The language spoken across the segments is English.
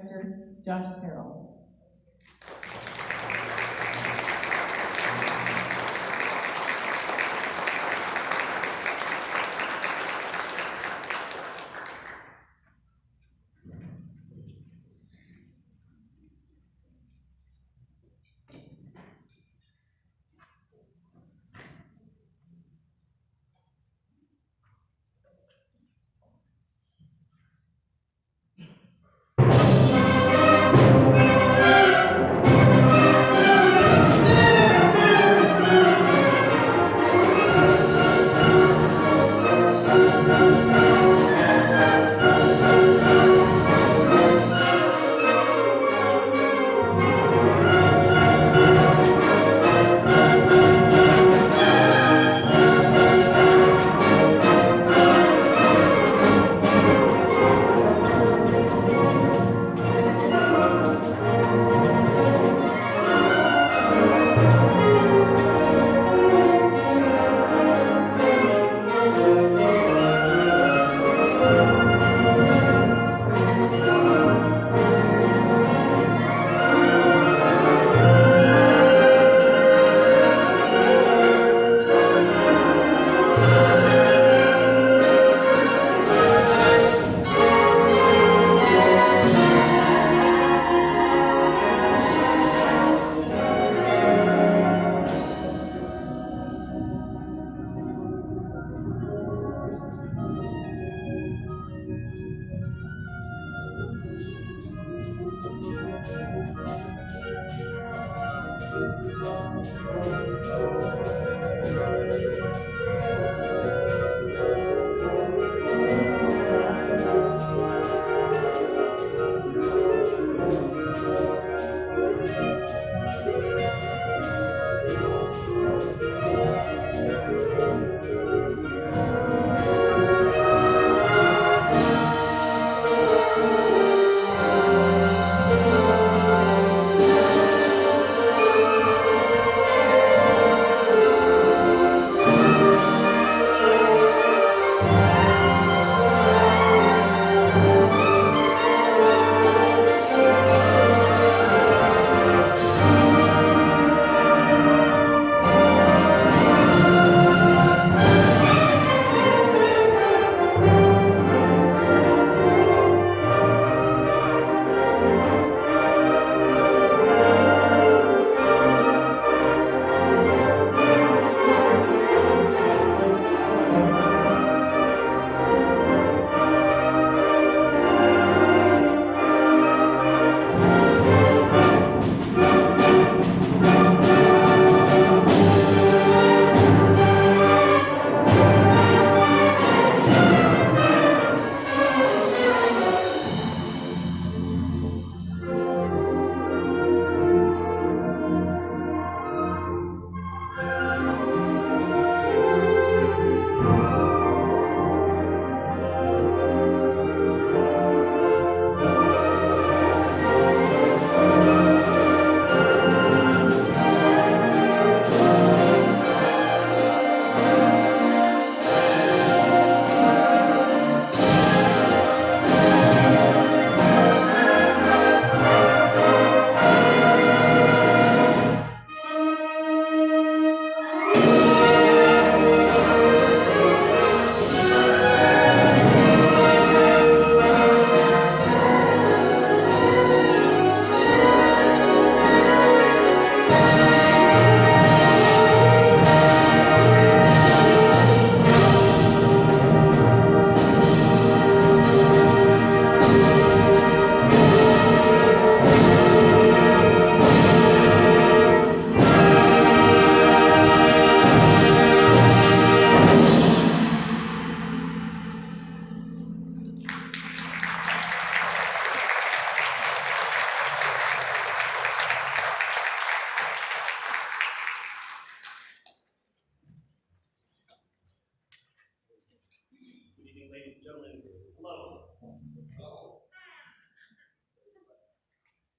Director Josh Carroll.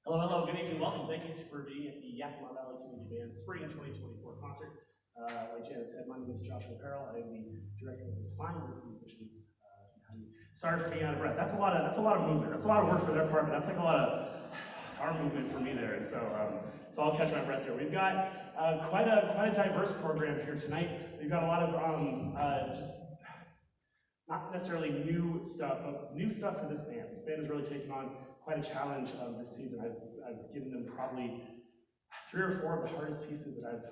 Hello, hello, good evening, welcome. Thank you for being at the Yakima Valley Community Band's Spring 2024 concert. Like Janet said, my name is Joshua Carroll. I am the director of this fine group of musicians Sorry for being out of breath. That's a lot of movement. That's a lot of work for their part, but that's like a lot of arm movement for me there. And so I'll catch my breath here. We've got quite a diverse program here tonight. We've got a lot of just not necessarily new stuff, but new stuff for this band. This band has really taken on quite a challenge this season. I've given them probably 3 or 4 of the hardest pieces that I've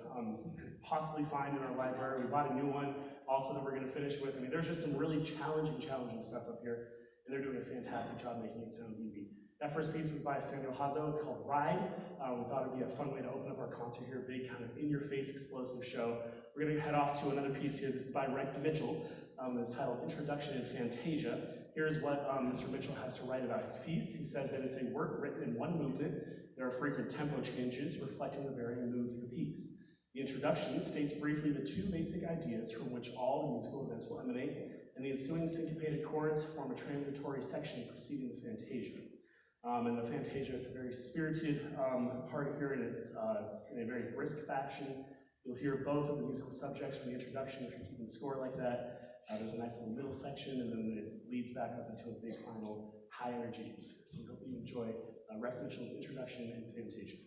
could possibly find in our library. We bought a new one also that we're going to finish with. I mean, there's just some really challenging stuff up here, and they're doing a fantastic job making it sound easy. That first piece was by Samuel Hazo. It's called Ride. We thought it would be a fun way to open up our concert here, big kind of in-your-face explosive show. We're going to head off to another piece here. This is by Rex Mitchell. It's titled Introduction in Fantasia. Here's what Mr. Mitchell has to write about his piece. He says that it's a work written in one movement. There are frequent tempo changes reflecting the varying moods of the piece. The introduction states briefly the 2 basic ideas from which all the musical events will emanate, and the ensuing syncopated chords form a transitory section preceding the fantasia. And the fantasia, it's a very spirited part here, and it's in a very brisk fashion. You'll hear both of the musical subjects from the introduction if you're keeping score like that. There's a nice little middle section, and then it leads back up into a big final high energy piece. So we hope you enjoy Rex Mitchell's introduction and Fantasia.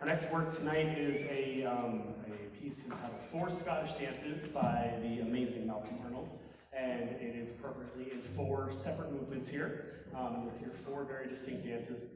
Our next work tonight is a piece entitled Four Scottish Dances by the amazing Malcolm Arnold. And it is appropriately in four separate movements here. You'll hear four very distinct dances.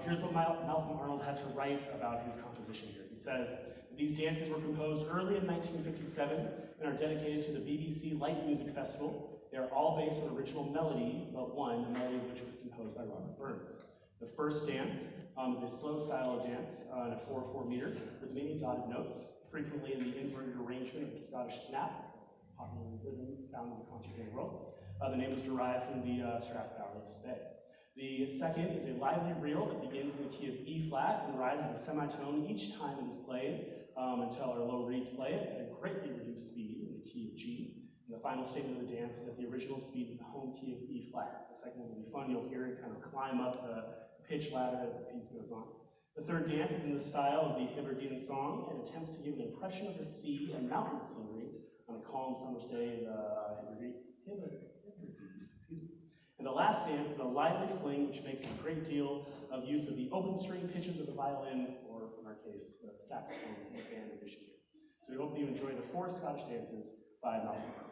Here's what Malcolm Arnold had to write about his composition here. He says, these dances were composed early in 1957 and are dedicated to the BBC Light Music Festival. They are all based on original melody, but one, the melody of which was composed by Robert Burns. The first dance is a slow style of dance in a 4/4 meter with many dotted notes, frequently in the inverted arrangement of the Scottish snap. It's a popular rhythm found in the concertina world. The name was derived from the Strathvalley Spey. The second is a lively reel that begins in the key of E flat and rises a semitone each time it is played until our low reeds play it at a greatly reduced speed in the key of G. And the final statement of the dance is at the original speed in the home key of E flat. The second one will be fun. You'll hear it kind of climb up the pitch ladder as the piece goes on. The third dance is in the style of the Hebridean song and attempts to give an impression of the sea and mountain scenery on a calm summer's day in the Hebrides, excuse me. And the last dance is a lively fling which makes a great deal of use of the open string pitches of the violin, or in our case, the saxophones in the band edition here. So we hope that you enjoy the four Scottish dances by Malcolm Arnold.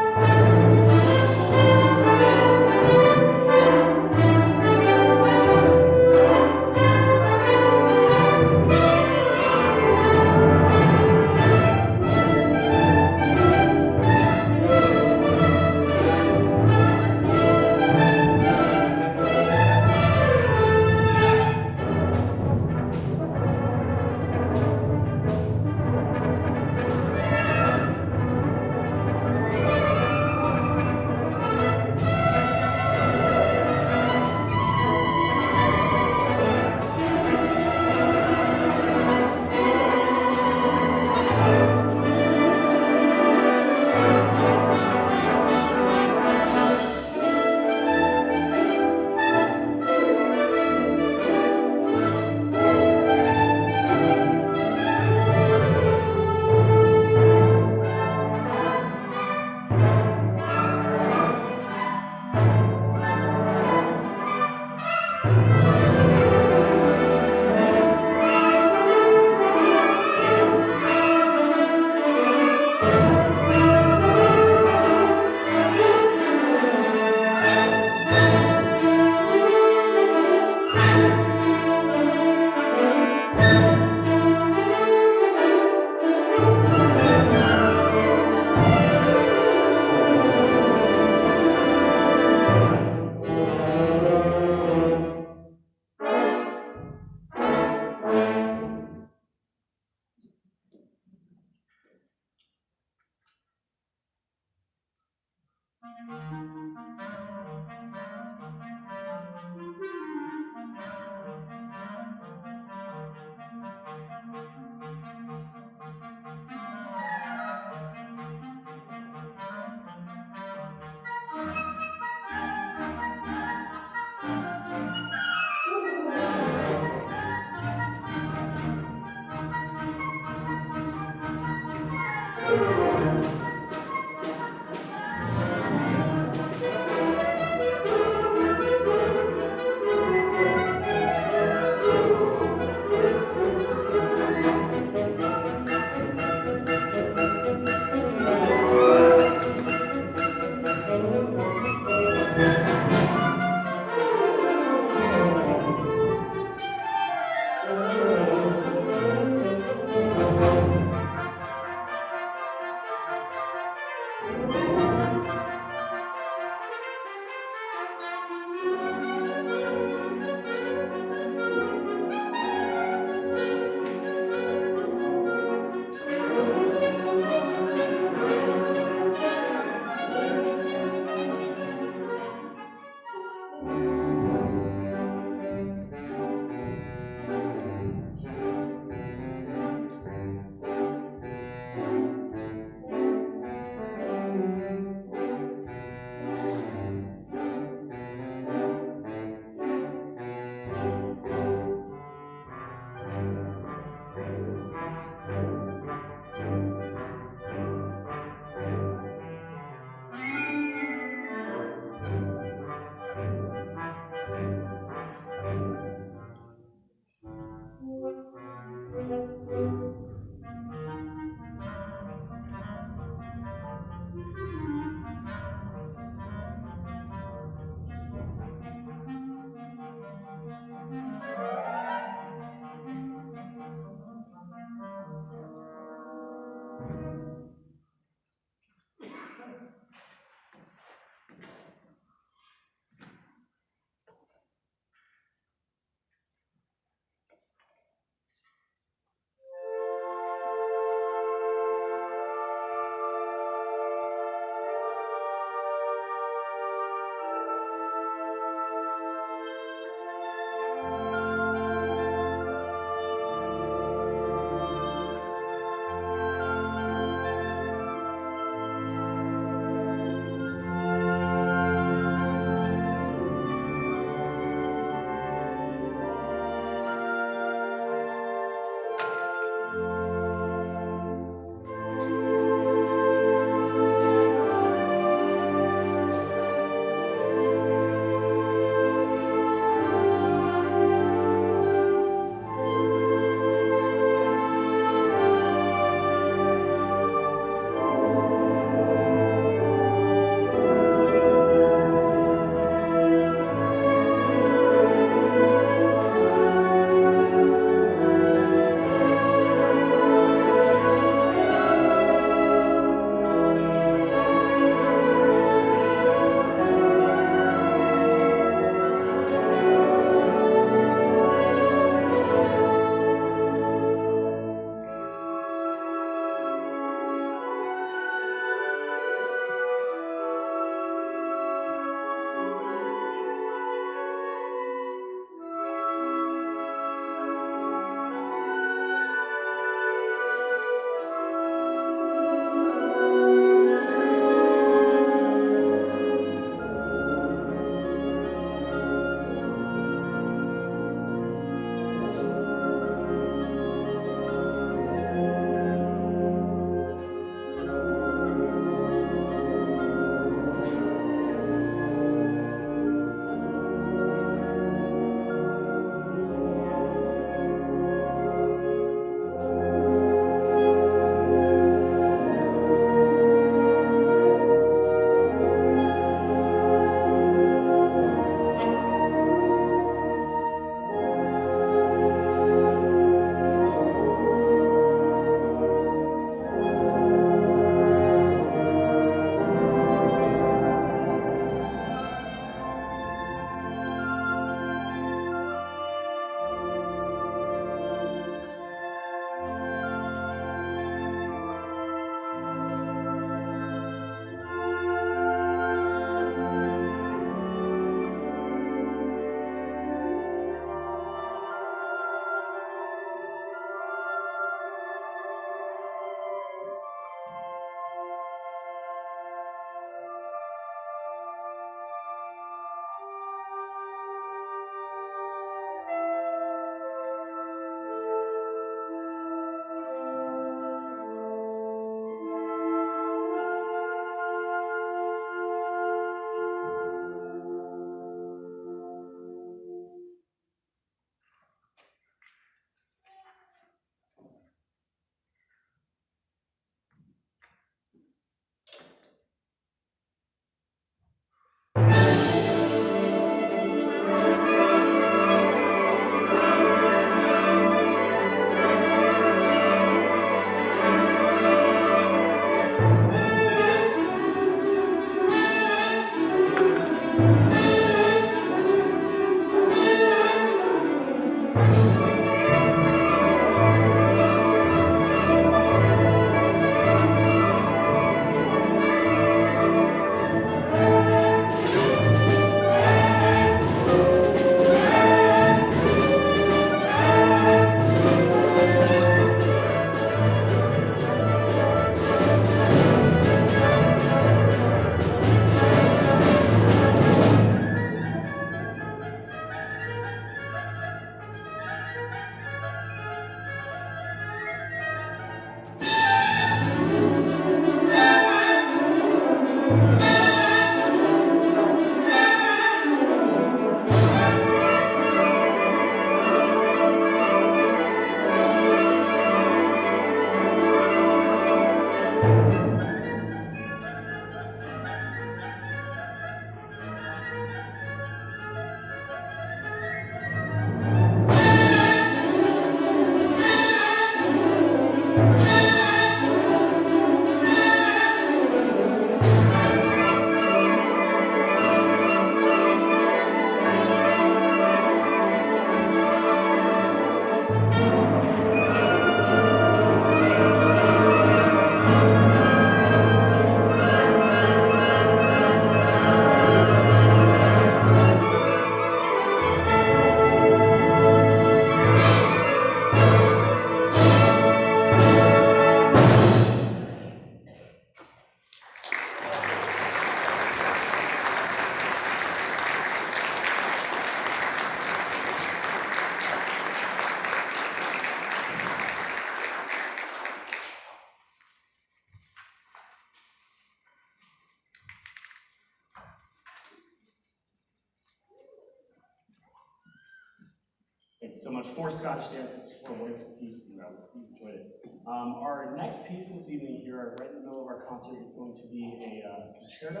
Thank you so much for Scottish dances for a wonderful piece, and we enjoyed it. Our next piece this evening here, right in the middle of our concert, is going to be a concerto.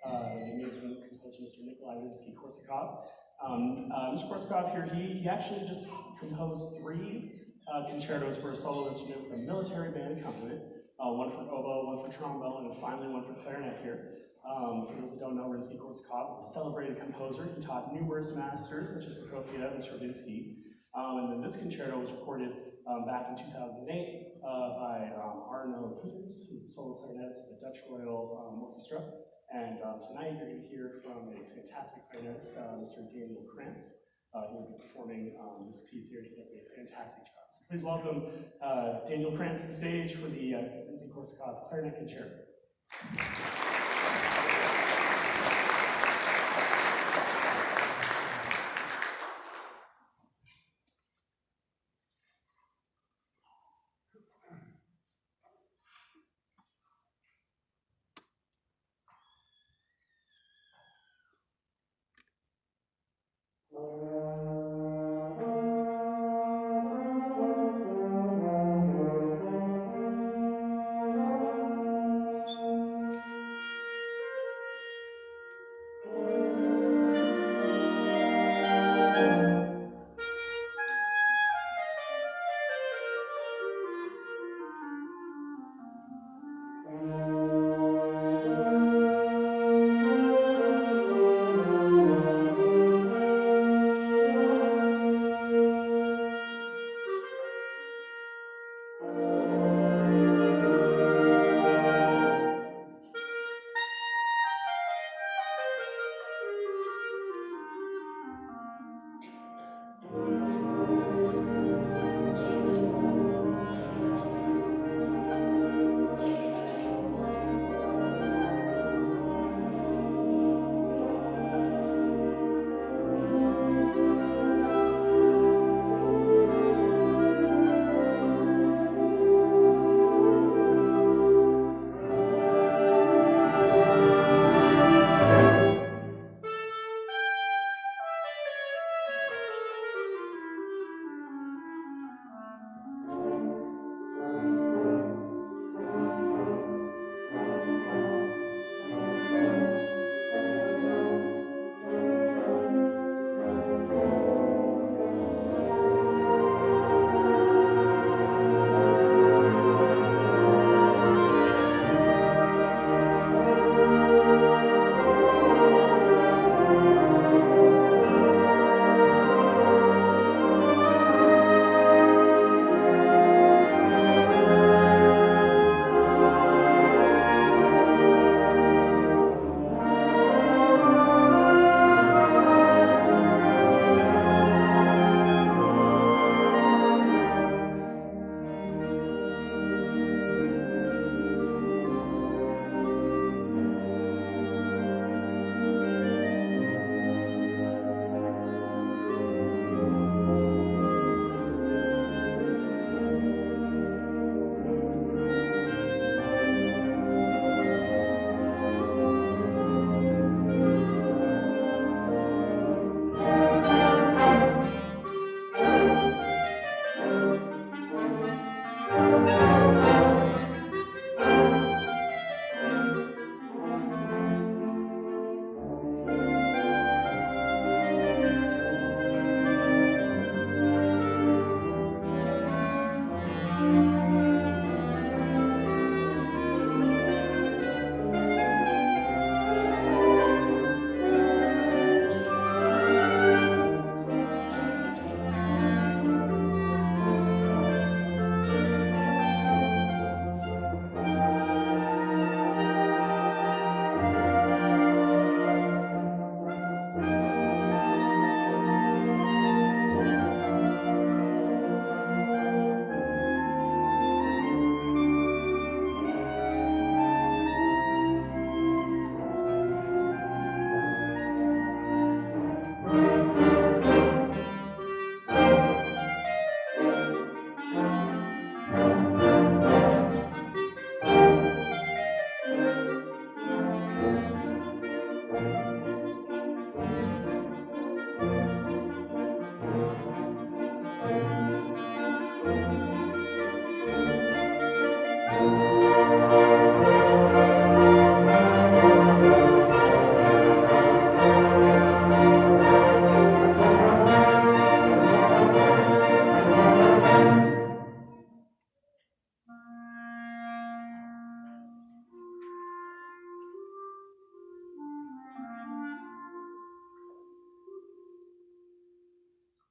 The amazing composer, Mr. Nikolai Rimsky-Korsakov. Mr. Korsakov here, he actually just composed 3 concertos for a solo instrument with a military band accompaniment, one for oboe, one for trombone, and finally one for clarinet here. For those who don't know, Rimsky-Korsakov is a celebrated composer. He taught numerous masters, such as Prokofiev and Stravinsky. And then this concerto was recorded back in 2008 by Arno Frieders, who's a solo clarinetist at the Dutch Royal Orchestra. And tonight you're going to hear from a fantastic clarinetist, Mr. Daniel Krantz. He will be performing this piece here. He does a fantastic job. So please welcome Daniel Krantz to the stage for the Rimsky-Korsakov Clarinet Concerto.